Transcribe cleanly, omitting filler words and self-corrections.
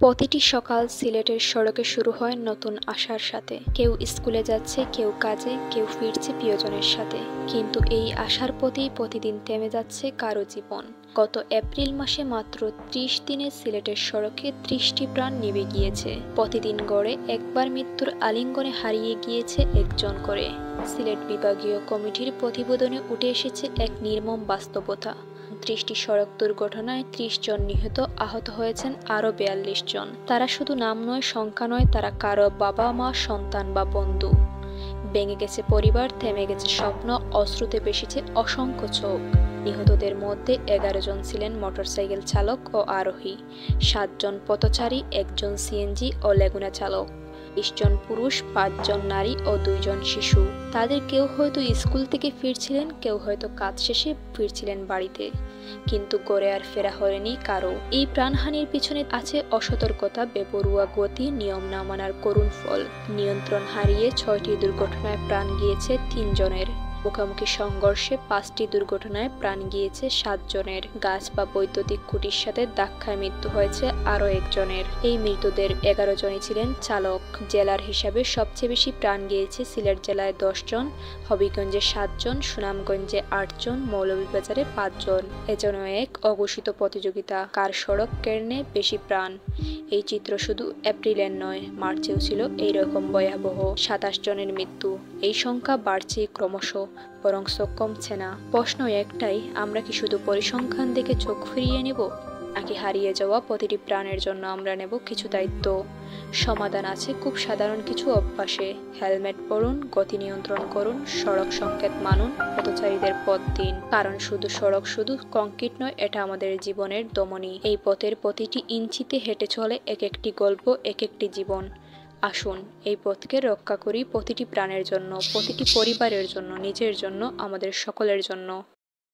প্রতিটি সকাল সিলেটের সড়কে শুরু হয় নতুন আশার সাথে। কেউ স্কুলে যাচ্ছে, কেউ কাজে, কেউ ফিরছে প্রিয়জনের সাথে। কিন্তু এই আশার পথেই প্রতিদিন থেমে যাচ্ছে কারো জীবন। গত এপ্রিল মাসে মাত্র ৩০ দিনে সিলেটের সড়কে ৩০টি প্রাণ নিভে গিয়েছে। প্রতিদিন গড়ে একবার মৃত্যুর আলিঙ্গনে হারিয়ে গিয়েছে একজন করে। সিলেট বিভাগীয় কমিটির প্রতিবেদনে উঠে এসেছে এক নির্মম বাস্তবতা। ৩০টি সড়ক দুর্ঘটনায় ৩০ জন নিহত, আহত হয়েছেন আরও ৪২ জন। তারা শুধু নাম নয়, সংখ্যা নয়, তারা কারো বাবা মা, সন্তান বা বন্ধু। ভেঙে গেছে পরিবার, থেমে গেছে স্বপ্ন, অশ্রুতে ভেসেছে অসংখ্য চোখ। নিহতদের মধ্যে ১১ জন ছিলেন মোটরসাইকেল চালক ও আরোহী, ৭ জন পথচারী, ১ জন সিএনজি ও লেগুনা চালক, ২০ জন পুরুষ, ৫ জন নারী ও ২ জন শিশু। তাদের কেউ হয়তো স্কুল থেকে ফিরছিলেন, কেউ হয়তো কাজ শেষে ফিরছিলেন বাড়িতে। কিন্তু গড়ে আর ফেরা হয়নি কারো। এই প্রাণহানির পিছনে আছে অসতর্কতা, বেপরোয়া গতি, নিয়ম না মানার করুণ ফল। নিয়ন্ত্রণ হারিয়ে ৬টি দুর্ঘটনায় প্রাণ গিয়েছে ৩ জনের। মুখোমুখি সংঘর্ষে ৫টি দুর্ঘটনায় প্রাণ গিয়েছে ৭ জনের। গাছ বা বৈদ্যুতিক খুঁটির সাথে ধাক্কায় মৃত্যু হয়েছে আরও একজনের। এই মৃতদের ১১ জনই ছিলেন চালক। জেলার হিসাবে সবচেয়ে বেশি প্রাণ গিয়েছে সিলেট জেলায় ১০ জন, হবিগঞ্জে ৭ জন, সুনামগঞ্জে ৮ জন, মৌলভীবাজারে ৫ জন। এজন্য এক অঘোষিত প্রতিযোগিতা, কার সড়ক কেড়ে বেশি প্রাণ। এই চিত্র শুধু এপ্রিলের নয়, মার্চেও ছিল এইরকম ভয়াবহ। ২৭ জনের মৃত্যু। এই সংখ্যা বাড়ছে ক্রমশ, বরং কমছে না। প্রশ্ন একটাই, আমরা কি শুধু পরিসংখ্যান দেখে চোখ ফিরিয়ে নেব, নাকি হারিয়ে যাওয়া প্রতিটি প্রাণের জন্য আমরা নেব কিছু দায়িত্ব? সমাধান আছে খুব সাধারণ কিছু অভ্যাসে। হেলমেট পরুন, গতি নিয়ন্ত্রণ করুন, সড়ক সংকেত মানুন, পথচারীদের পথ দিন। কারণ সড়ক শুধু কংক্রিট নয়, এটা আমাদের জীবনের ধমনী। এই পথের প্রতিটি ইঞ্চিতে হেঁটে চলে এক একটি গল্প, এক একটি জীবন। আসুন এই পথকে রক্ষা করি, প্রতিটি প্রাণের জন্য, প্রতিটি পরিবারের জন্য, নিজের জন্য, আমাদের সকলের জন্য।